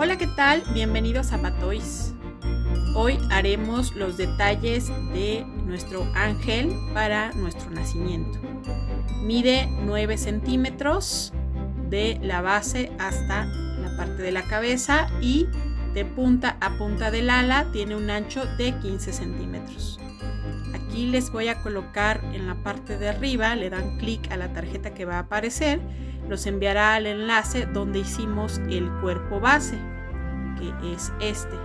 Hola, ¿qué tal? Bienvenidos a Patois. Hoy haremos los detalles de nuestro ángel para nuestro nacimiento. Mide 9 centímetros de la base hasta la parte de la cabeza y de punta a punta del ala tiene un ancho de 15 centímetros. Aquí les voy a colocar en la parte de arriba, le dan clic a la tarjeta que va a aparecer, los enviará al enlace donde hicimos el cuerpo base, que es este.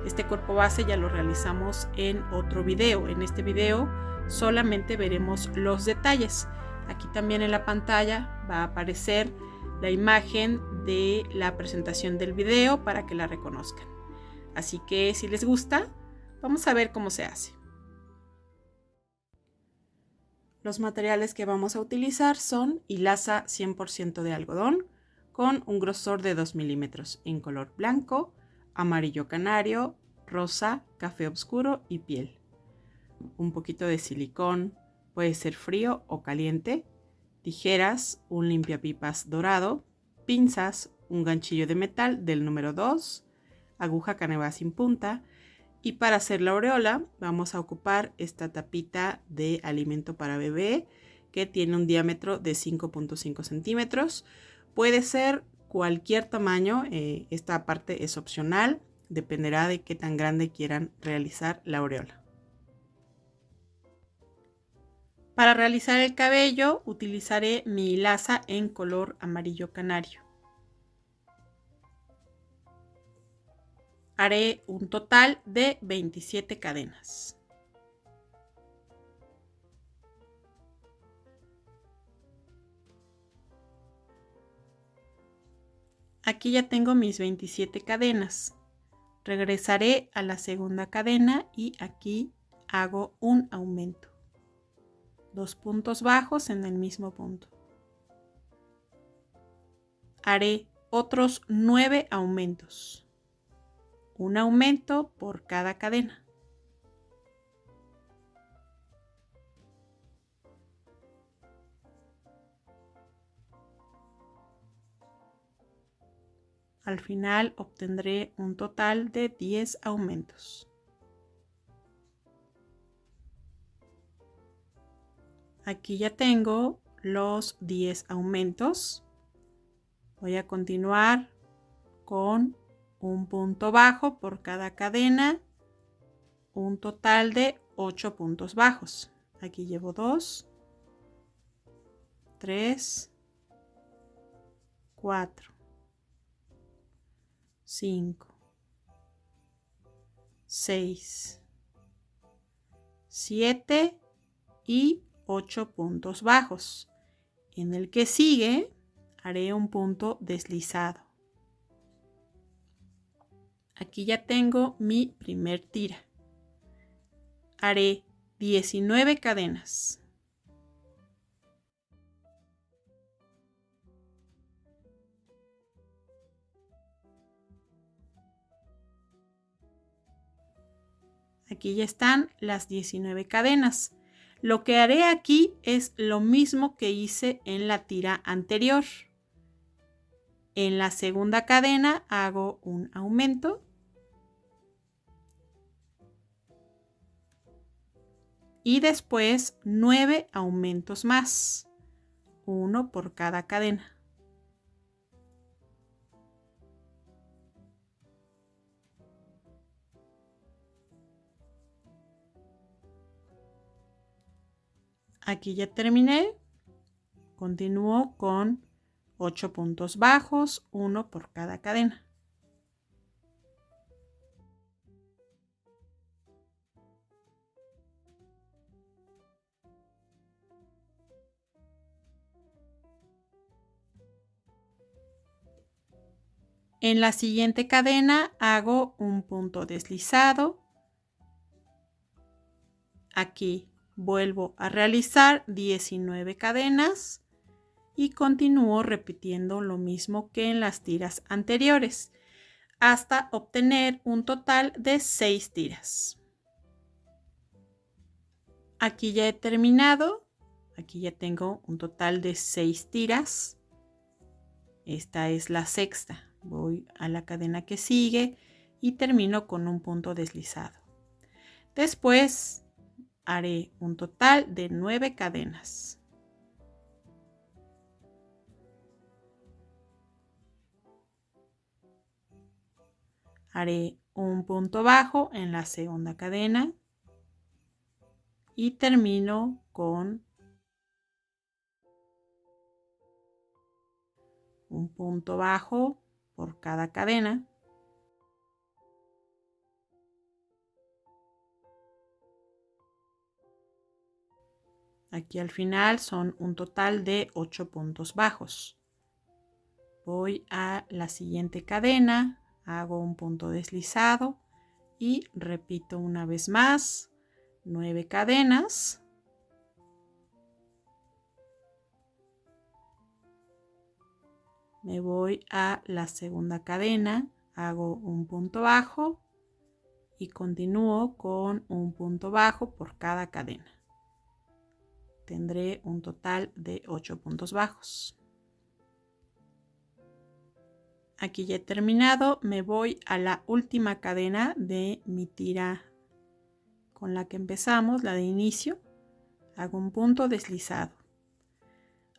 Este cuerpo base ya lo realizamos en otro video. En este video solamente veremos los detalles. Aquí también en la pantalla va a aparecer la imagen de la presentación del video para que la reconozcan. Así que si les gusta, vamos a ver cómo se hace. Los materiales que vamos a utilizar son hilaza 100% de algodón con un grosor de 2 milímetros en color blanco, amarillo canario, rosa, café oscuro y piel. Un poquito de silicón, puede ser frío o caliente, tijeras, un limpiapipas dorado, pinzas, un ganchillo de metal del número 2, aguja caneva sin punta. Y para hacer la aureola vamos a ocupar esta tapita de alimento para bebé que tiene un diámetro de 5.5 centímetros. Puede ser cualquier tamaño, esta parte es opcional, dependerá de qué tan grande quieran realizar la aureola. Para realizar el cabello utilizaré mi hilaza en color amarillo canario. Haré un total de 27 cadenas. Aquí ya tengo mis 27 cadenas. Regresaré a la segunda cadena y aquí hago un aumento. 2 puntos bajos en el mismo punto. Haré otros 9 aumentos. Un aumento por cada cadena. Al final obtendré un total de 10 aumentos. Aquí ya tengo los 10 aumentos. Voy a continuar con un punto bajo por cada cadena, un total de 8 puntos bajos. Aquí llevo 2, 3, 4, 5, 6, 7 y 8 puntos bajos. En el que sigue haré un punto deslizado. Aquí ya tengo mi primer tira. Haré 19 cadenas. Aquí ya están las 19 cadenas. Lo que haré aquí es lo mismo que hice en la tira anterior. En la segunda cadena hago un aumento. Y después 9 aumentos más, uno por cada cadena. Aquí ya terminé. Continúo con 8 puntos bajos, uno por cada cadena. En la siguiente cadena hago un punto deslizado. Aquí vuelvo a realizar 19 cadenas y continúo repitiendo lo mismo que en las tiras anteriores hasta obtener un total de 6 tiras. Aquí ya he terminado. Aquí ya tengo un total de 6 tiras. Esta es la sexta. Voy a la cadena que sigue y termino con un punto deslizado. Después haré un total de 9 cadenas. Haré un punto bajo en la segunda cadena y termino con un punto bajo por cada cadena. Aquí al final son un total de 8 puntos bajos. Voy a la siguiente cadena, hago un punto deslizado y repito una vez más 9 cadenas. Me voy a la segunda cadena, hago un punto bajo y continúo con un punto bajo por cada cadena. Tendré un total de 8 puntos bajos. Aquí ya he terminado, me voy a la última cadena de mi tira con la que empezamos, la de inicio. Hago un punto deslizado.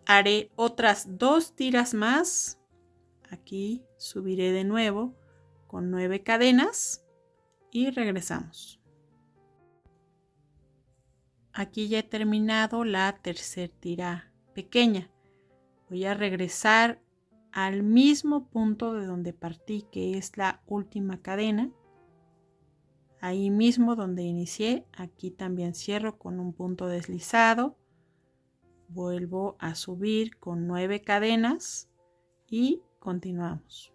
Haré otras 2 tiras más. Aquí subiré de nuevo con 9 cadenas y regresamos. Aquí ya he terminado la tercera tira pequeña. Voy a regresar al mismo punto de donde partí, que es la última cadena. Ahí mismo donde inicié, aquí también cierro con un punto deslizado. Vuelvo a subir con 9 cadenas y continuamos.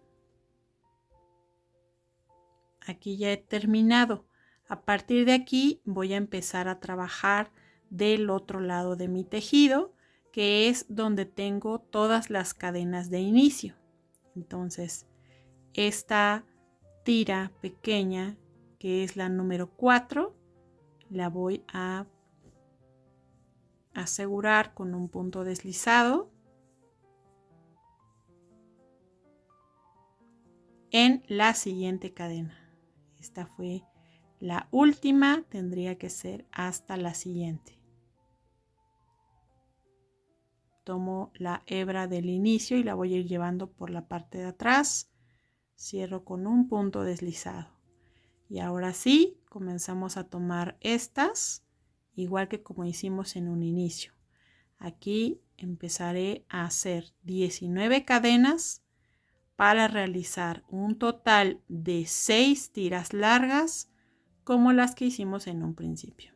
Aquí ya he terminado. A partir de aquí voy a empezar a trabajar del otro lado de mi tejido, que es donde tengo todas las cadenas de inicio. Entonces, esta tira pequeña, que es la número 4, la voy a asegurar con un punto deslizado en la siguiente cadena. Esta fue la última, tendría que ser hasta la siguiente. Tomo la hebra del inicio y la voy a ir llevando por la parte de atrás. Cierro con un punto deslizado. Y ahora sí, comenzamos a tomar estas, igual que como hicimos en un inicio. Aquí empezaré a hacer 19 cadenas para realizar un total de 6 tiras largas como las que hicimos en un principio.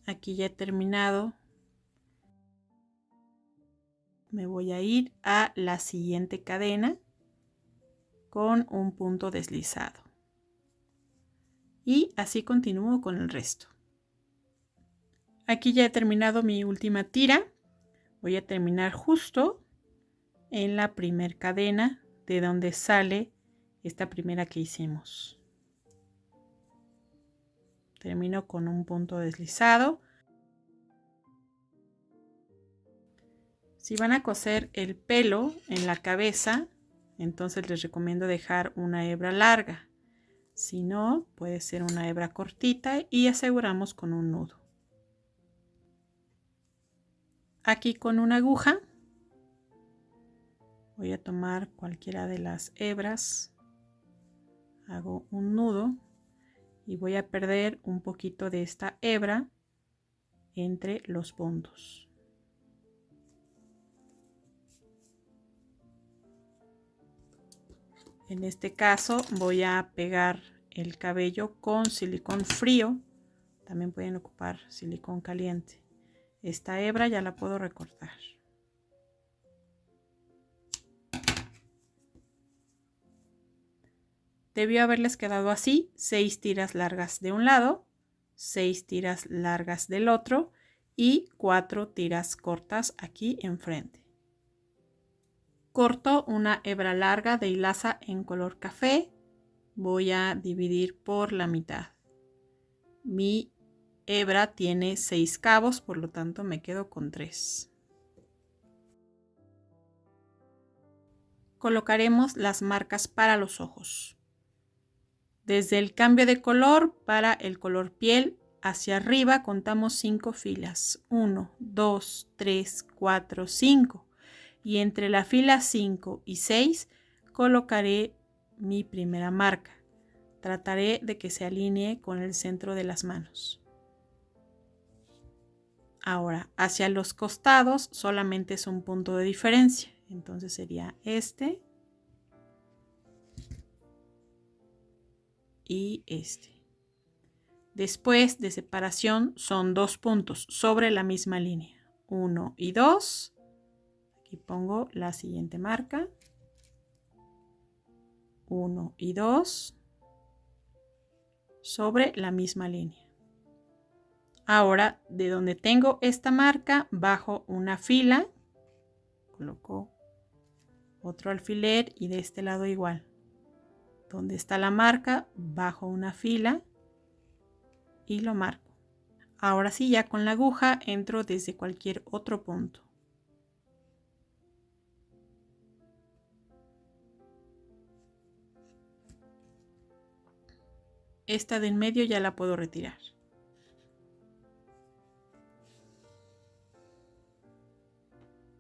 Aquí ya he terminado. Me voy a ir a la siguiente cadena con un punto deslizado. Y así continúo con el resto. Aquí ya he terminado mi última tira. Voy a terminar justo en la primera cadena de donde sale esta primera que hicimos. Termino con un punto deslizado. Si van a coser el pelo en la cabeza, entonces les recomiendo dejar una hebra larga. Si no, puede ser una hebra cortita y aseguramos con un nudo. Aquí con una aguja voy a tomar cualquiera de las hebras, hago un nudo y voy a perder un poquito de esta hebra entre los puntos. En este caso voy a pegar el cabello con silicón frío. También pueden ocupar silicón caliente. Esta hebra ya la puedo recortar. Debió haberles quedado así: 6 tiras largas de un lado, 6 tiras largas del otro y 4 tiras cortas aquí enfrente. Corto una hebra larga de hilaza en color café. Voy a dividir por la mitad. Mi hebra tiene 6 cabos, por lo tanto me quedo con 3. colocaremos las marcas para los ojos. Desde el cambio de color para el color piel hacia arriba contamos 5 filas. 1, 2, 3, 4, 5. Y entre la fila 5 y 6 colocaré mi primera marca. Trataré de que se alinee con el centro de las manos. Ahora, hacia los costados solamente es un punto de diferencia. Entonces sería este y este. Después de separación son 2 puntos sobre la misma línea. 1 y 2. Aquí pongo la siguiente marca. 1 y 2 sobre la misma línea. Ahora, de donde tengo esta marca, bajo una fila, coloco otro alfiler y de este lado igual. Donde está la marca, bajo una fila y lo marco. Ahora sí, ya con la aguja entro desde cualquier otro punto. Esta de en medio ya la puedo retirar.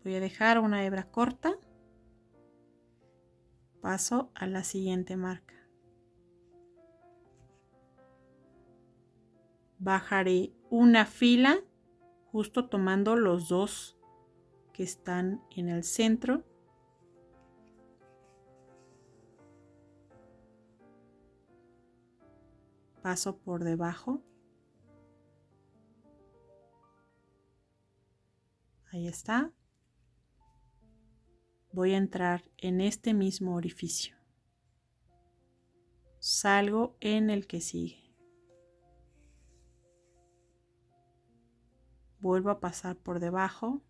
Voy a dejar una hebra corta. Paso a la siguiente marca. Bajaré una fila justo tomando los 2 que están en el centro. Paso por debajo. Ahí está. Voy a entrar en este mismo orificio. Salgo en el que sigue. Vuelvo a pasar por debajo.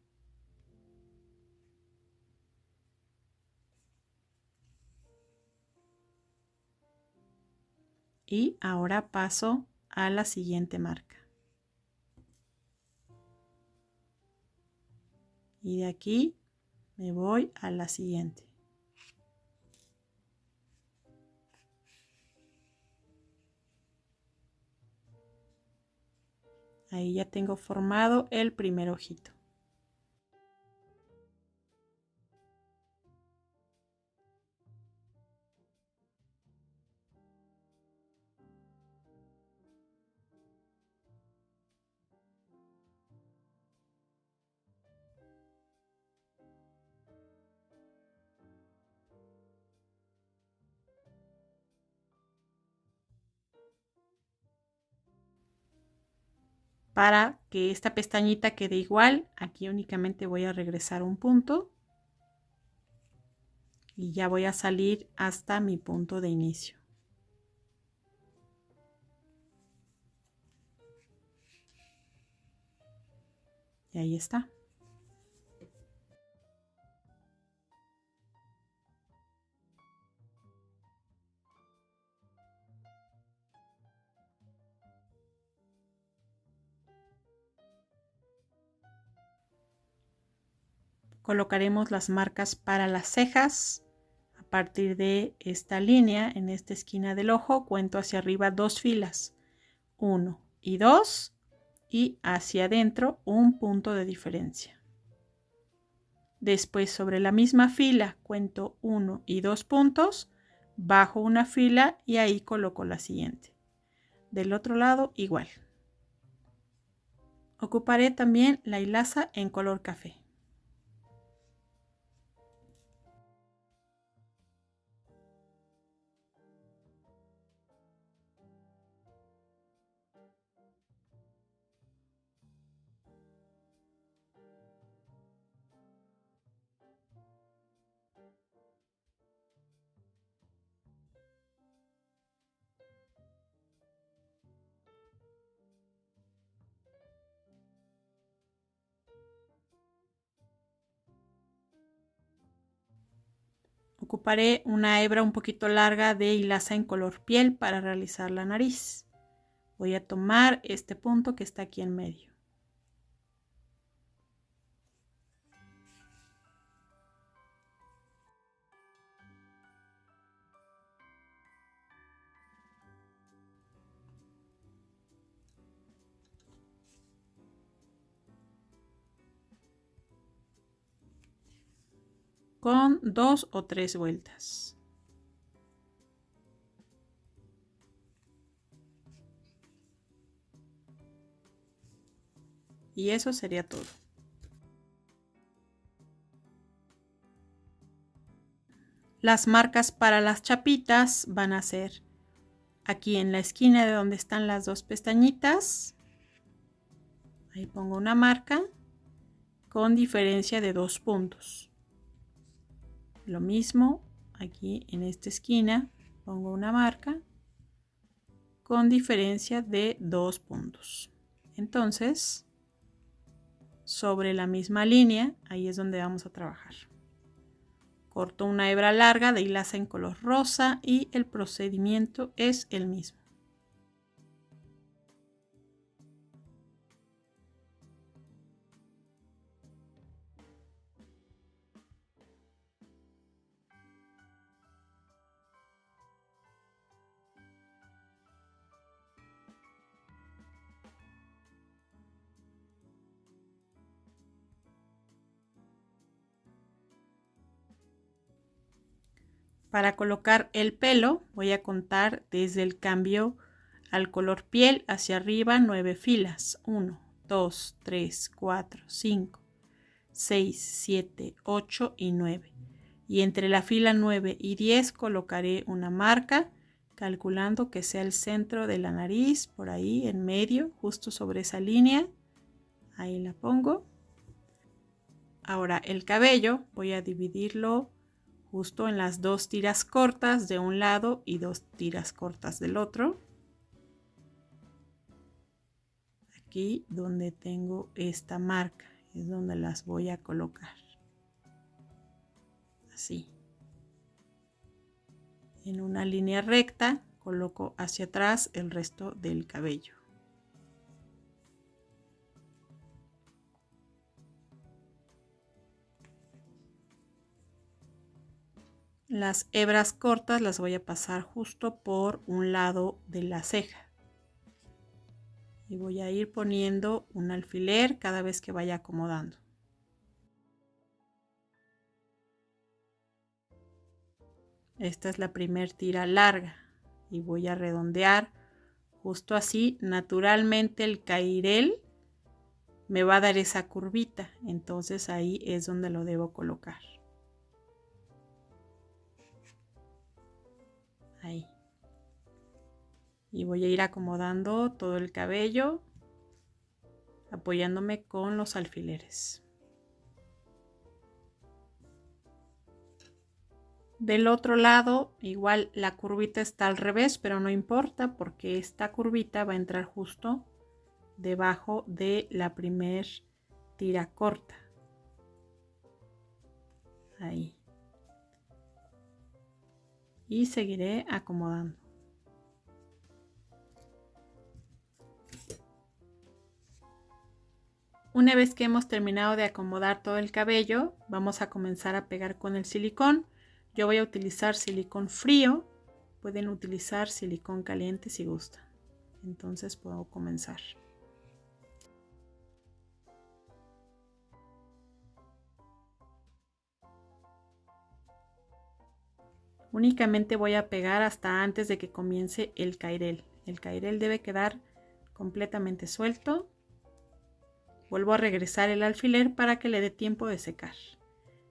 Y ahora paso a la siguiente marca. Y de aquí me voy a la siguiente. Ahí ya tengo formado el primer ojito. Para que esta pestañita quede igual, aquí únicamente voy a regresar un punto. Y ya voy a salir hasta mi punto de inicio. Y ahí está. Colocaremos las marcas para las cejas. A partir de esta línea, en esta esquina del ojo, cuento hacia arriba 2 filas. 1 y 2. Y hacia adentro un punto de diferencia. Después sobre la misma fila cuento 1 y 2 puntos, bajo una fila y ahí coloco la siguiente. Del otro lado igual. Ocuparé también la hilaza en color café. Ocuparé una hebra un poquito larga de hilaza en color piel para realizar la nariz. Voy a tomar este punto que está aquí en medio. con 2 o 3 vueltas. Y eso sería todo. Las marcas para las chapitas van a ser aquí en la esquina de donde están las dos pestañitas. Ahí pongo una marca con diferencia de 2 puntos. Lo mismo aquí en esta esquina pongo una marca con diferencia de 2 puntos. Entonces, sobre la misma línea, ahí es donde vamos a trabajar. Corto una hebra larga de hilaza en color rosa y el procedimiento es el mismo. Para colocar el pelo voy a contar desde el cambio al color piel hacia arriba 9 filas. 1, 2, 3, 4, 5, 6, 7, 8 y 9. Y entre la fila 9 y 10 colocaré una marca calculando que sea el centro de la nariz, por ahí en medio, justo sobre esa línea. Ahí la pongo. Ahora el cabello voy a dividirlo justo en las 2 tiras cortas de un lado y 2 tiras cortas del otro. Aquí donde tengo esta marca es donde las voy a colocar. Así. En una línea recta coloco hacia atrás el resto del cabello. Las hebras cortas las voy a pasar justo por un lado de la ceja. Y voy a ir poniendo un alfiler cada vez que vaya acomodando. Esta es la primera tira larga y voy a redondear justo así. Naturalmente el cairel me va a dar esa curvita, entonces ahí es donde lo debo colocar. Ahí. Y voy a ir acomodando todo el cabello apoyándome con los alfileres. Del otro lado igual la curvita está al revés, pero no importa porque esta curvita va a entrar justo debajo de la primer tira corta. Ahí. Y seguiré acomodando. Una vez que hemos terminado de acomodar todo el cabello, vamos a comenzar a pegar con el silicón. Yo voy a utilizar silicón frío. Pueden utilizar silicón caliente si gustan. Entonces puedo comenzar. Únicamente voy a pegar hasta antes de que comience el cairel. El cairel debe quedar completamente suelto. Vuelvo a regresar el alfiler para que le dé tiempo de secar.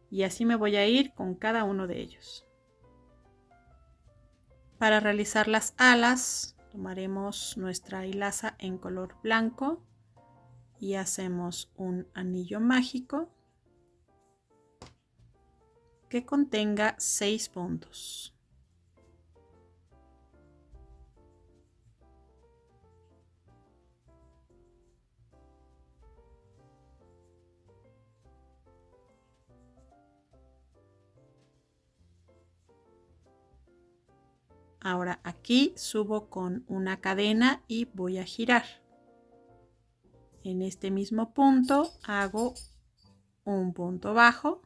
Y así me voy a ir con cada uno de ellos. Para realizar las alas, tomaremos nuestra hilaza en color blanco y hacemos un anillo mágico que contenga 6 puntos. Ahora aquí subo con una cadena y voy a girar. En este mismo punto hago un punto bajo.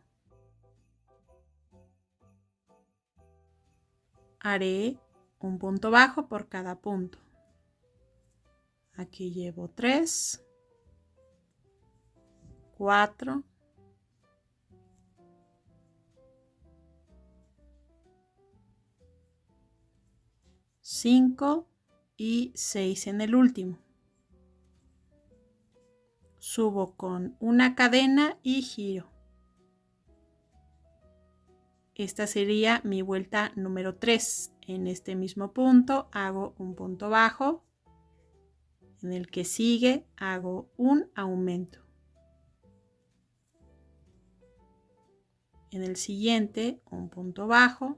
Haré un punto bajo por cada punto. Aquí llevo 3, 4, 5 y 6 en el último. Subo con una cadena y giro. Esta sería mi vuelta número 3. En este mismo punto hago un punto bajo. En el que sigue hago un aumento. En el siguiente un punto bajo.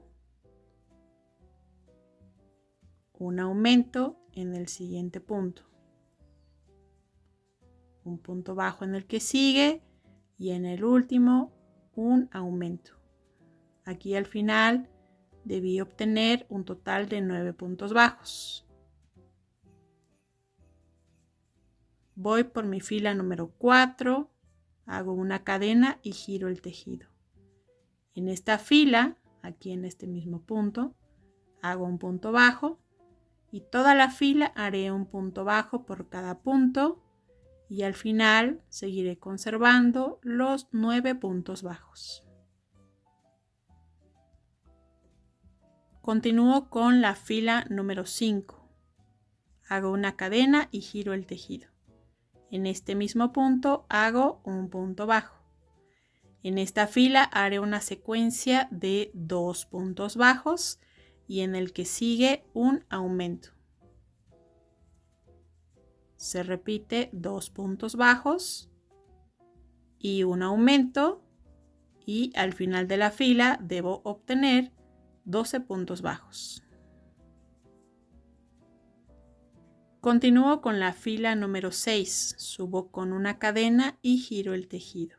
Un aumento en el siguiente punto. Un punto bajo en el que sigue y en el último un aumento. Aquí al final debí obtener un total de 9 puntos bajos. Voy por mi fila número 4, hago una cadena y giro el tejido. En esta fila, aquí en este mismo punto, hago un punto bajo y toda la fila haré un punto bajo por cada punto y al final seguiré conservando los 9 puntos bajos. Continúo con la fila número 5. Hago una cadena y giro el tejido. En este mismo punto hago un punto bajo. En esta fila haré una secuencia de 2 puntos bajos y en el que sigue un aumento. Se repite 2 puntos bajos y un aumento y al final de la fila debo obtener 12 puntos bajos. Continúo con la fila número 6. Subo con una cadena y giro el tejido.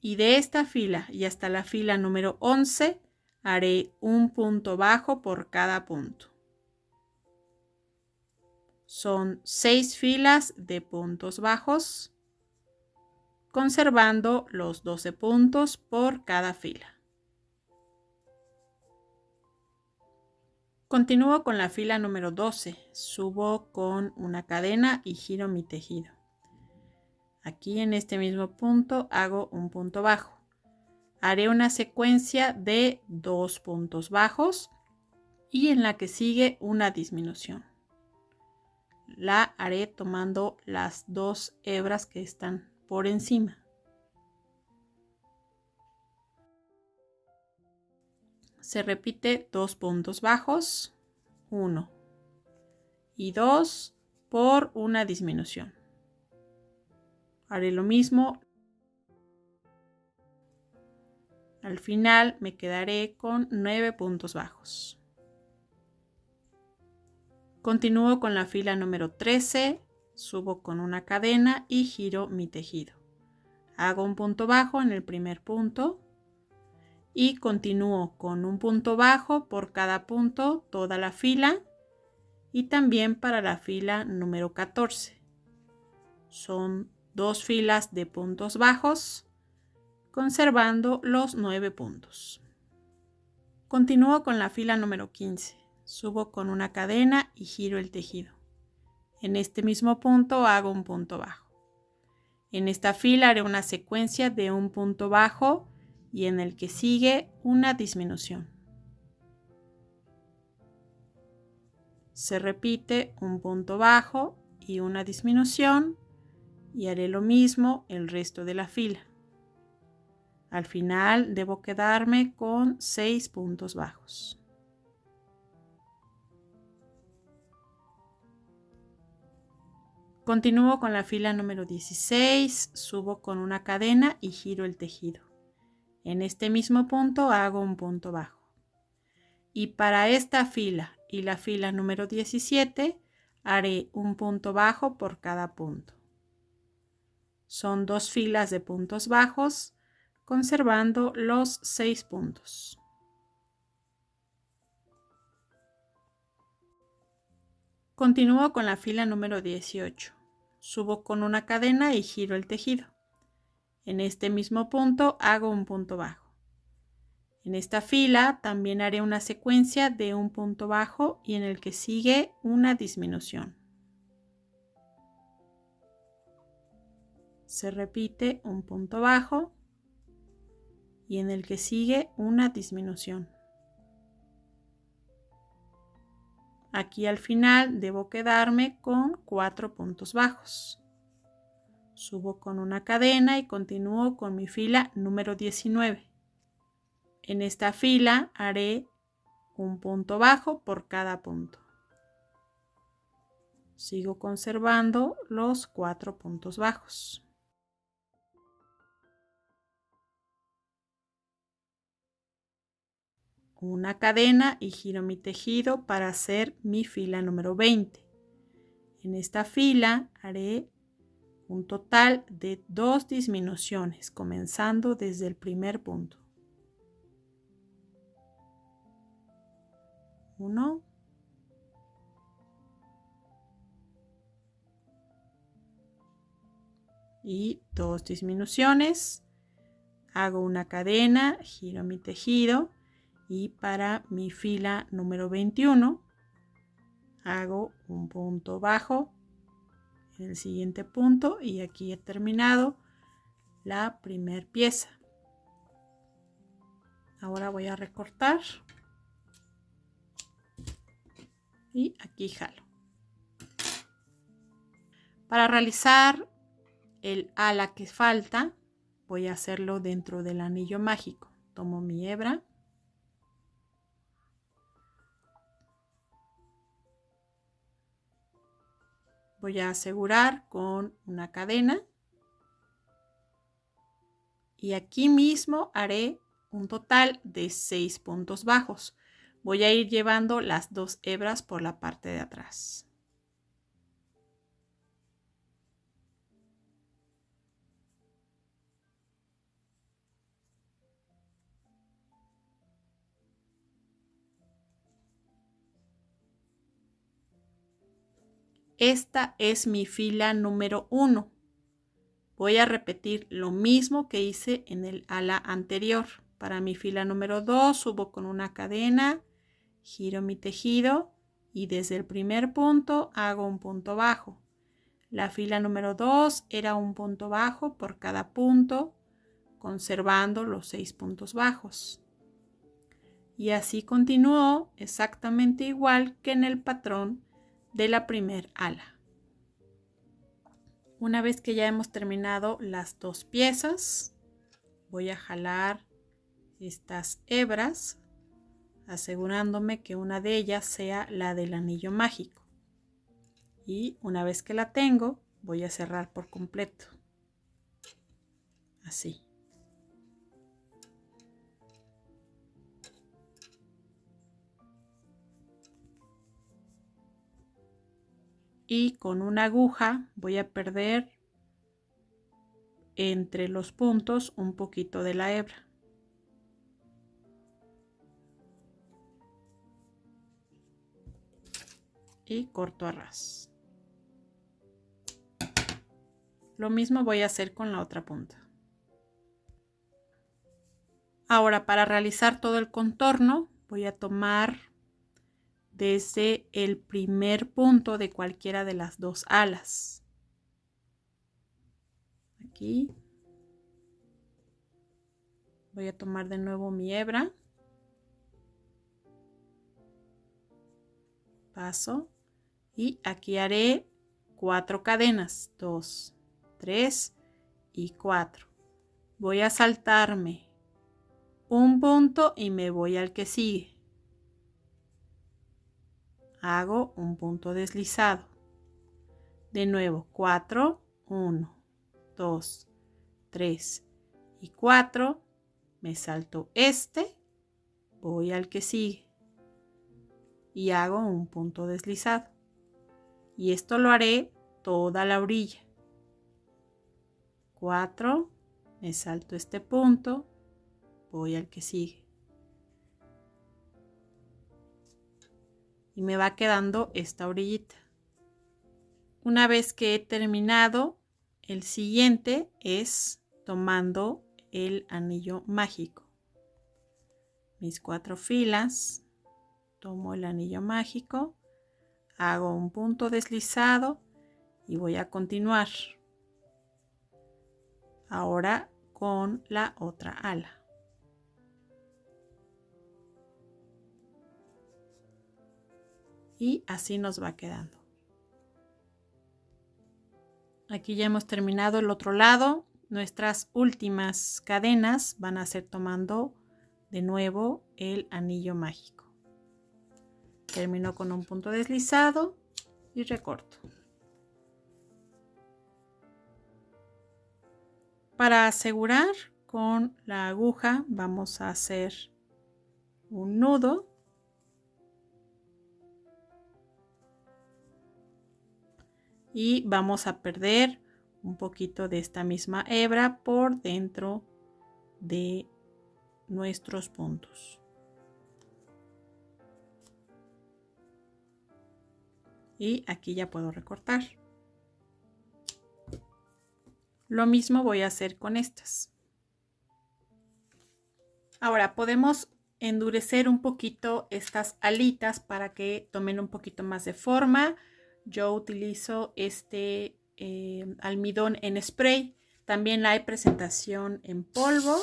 Y de esta fila y hasta la fila número 11 haré un punto bajo por cada punto. Son 6 filas de puntos bajos, conservando los 12 puntos por cada fila. Continúo con la fila número 12. Subo con una cadena y giro mi tejido. Aquí en este mismo punto hago un punto bajo. Haré una secuencia de 2 puntos bajos y en la que sigue una disminución. La haré tomando las 2 hebras que están por encima. Se repite 2 puntos bajos, 1 y 2 por una disminución. Haré lo mismo. Al final me quedaré con 9 puntos bajos. Continúo con la fila número 13, subo con una cadena y giro mi tejido. Hago un punto bajo en el primer punto y continúo con un punto bajo por cada punto toda la fila y también para la fila número 14. Son 2 filas de puntos bajos, conservando los 9 puntos. Continúo con la fila número 15. Subo con una cadena y giro el tejido. En este mismo punto hago un punto bajo. En esta fila haré una secuencia de un punto bajo y en el que sigue una disminución. Se repite un punto bajo y una disminución y haré lo mismo el resto de la fila. Al final debo quedarme con 6 puntos bajos. Continúo con la fila número 16, subo con una cadena y giro el tejido. En este mismo punto hago un punto bajo. Y para esta fila y la fila número 17 haré un punto bajo por cada punto. Son 2 filas de puntos bajos, conservando los 6 puntos. Continúo con la fila número 18. Subo con una cadena y giro el tejido. En este mismo punto hago un punto bajo. En esta fila también haré una secuencia de un punto bajo y en el que sigue una disminución. Se repite un punto bajo y en el que sigue una disminución. Aquí al final debo quedarme con 4 puntos bajos. Subo con una cadena y continúo con mi fila número 19. En esta fila haré un punto bajo por cada punto. Sigo conservando los 4 puntos bajos. Una cadena y giro mi tejido para hacer mi fila número 20. En esta fila haré un total de 2 disminuciones, comenzando desde el primer punto. 1 y 2 disminuciones. Hago una cadena, giro mi tejido y para mi fila número 21 hago un punto bajo en el siguiente punto y aquí he terminado la primera pieza. Ahora voy a recortar y aquí jalo. Para realizar el ala que falta, voy a hacerlo dentro del anillo mágico. Tomo mi hebra, voy a asegurar con una cadena y aquí mismo haré un total de 6 puntos bajos. Voy a ir llevando las 2 hebras por la parte de atrás. Esta es mi fila número 1. Voy a repetir lo mismo que hice en el ala anterior. Para mi fila número 2 subo con una cadena, giro mi tejido y desde el primer punto hago un punto bajo. La fila número 2 era un punto bajo por cada punto, conservando los 6 puntos bajos. Y así continuó exactamente igual que en el patrón de la primer ala. Una vez que ya hemos terminado las 2 piezas, voy a jalar estas hebras, asegurándome que una de ellas sea la del anillo mágico. Y una vez que la tengo, voy a cerrar por completo. Así. Y con una aguja voy a perder entre los puntos un poquito de la hebra. Y corto a ras. Lo mismo voy a hacer con la otra punta. Ahora, para realizar todo el contorno, voy a tomar desde el primer punto de cualquiera de las 2 alas. Aquí. Voy a tomar de nuevo mi hebra. Paso. Y aquí haré 4 cadenas. 2, 3 y 4. Voy a saltarme un punto y me voy al que sigue. Hago un punto deslizado. De nuevo, 4, 1, 2, 3 y 4. Me salto este, voy al que sigue y hago un punto deslizado. Y esto lo haré toda la orilla. 4, me salto este punto, voy al que sigue. Y me va quedando esta orillita. Una vez que he terminado, el siguiente es tomando el anillo mágico. Mis 4 filas, tomo el anillo mágico, hago un punto deslizado y voy a continuar. Ahora con la otra ala. y así nos va quedando. Aquí ya hemos terminado el otro lado. Nuestras últimas cadenas van a ser tomando de nuevo el anillo mágico. Termino con un punto deslizado y recorto. Para asegurar con la aguja vamos a hacer un nudo y vamos a perder un poquito de esta misma hebra por dentro de nuestros puntos. Y aquí ya puedo recortar. Lo mismo voy a hacer con estas. Ahora podemos endurecer un poquito estas alitas para que tomen un poquito más de forma. Yo utilizo este almidón en spray. También hay presentación en polvo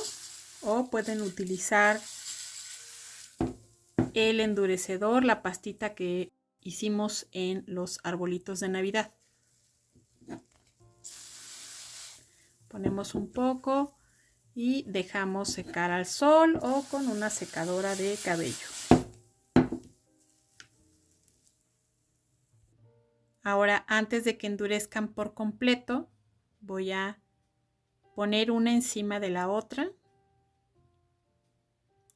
o pueden utilizar el endurecedor, la pastita que hicimos en los arbolitos de Navidad. Ponemos un poco y dejamos secar al sol o con una secadora de cabello. Ahora, antes de que endurezcan por completo, voy a poner una encima de la otra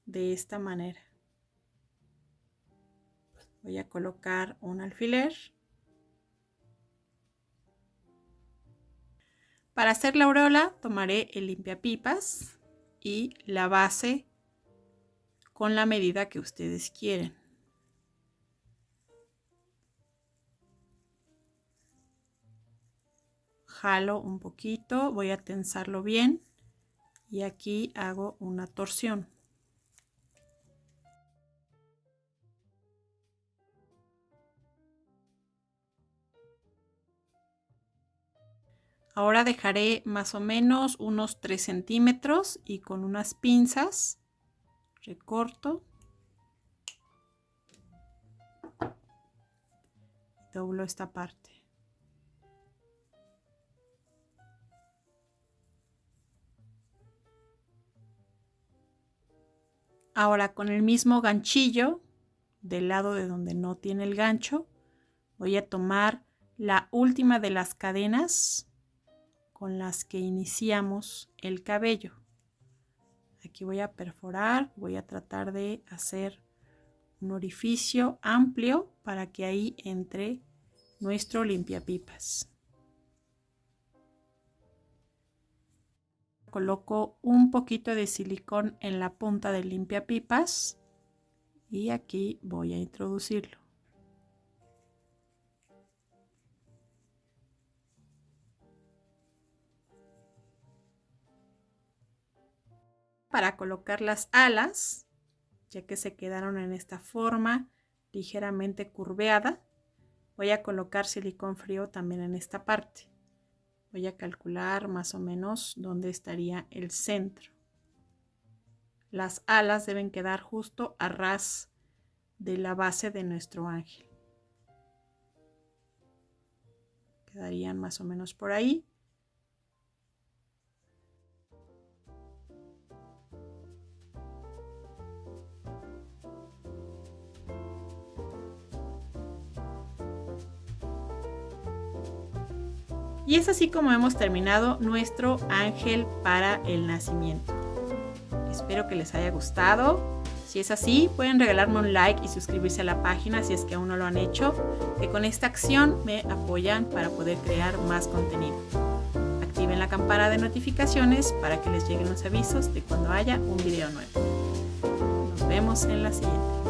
de esta manera. Voy a colocar un alfiler. Para hacer la aureola tomaré el limpiapipas y la base con la medida que ustedes quieren. Jalo un poquito, voy a tensarlo bien y aquí hago una torsión. Ahora dejaré más o menos unos 3 centímetros y con unas pinzas recorto. Doblo esta parte. Ahora con el mismo ganchillo del lado de donde no tiene el gancho, voy a tomar la última de las cadenas con las que iniciamos el cabello. Aquí voy a perforar, voy a tratar de hacer un orificio amplio para que ahí entre nuestro limpiapipas. Coloco un poquito de silicón en la punta del limpiapipas y aquí voy a introducirlo. Para colocar las alas, ya que se quedaron en esta forma ligeramente curveada, voy a colocar silicón frío también en esta parte. Voy a calcular más o menos dónde estaría el centro. Las alas deben quedar justo a ras de la base de nuestro ángel. Quedarían más o menos por ahí. Y es así como hemos terminado nuestro ángel para el nacimiento. Espero que les haya gustado. Si es así, pueden regalarme un like y suscribirse a la página si es que aún no lo han hecho, que con esta acción me apoyan para poder crear más contenido. Activen la campana de notificaciones para que les lleguen los avisos de cuando haya un video nuevo. Nos vemos en la siguiente.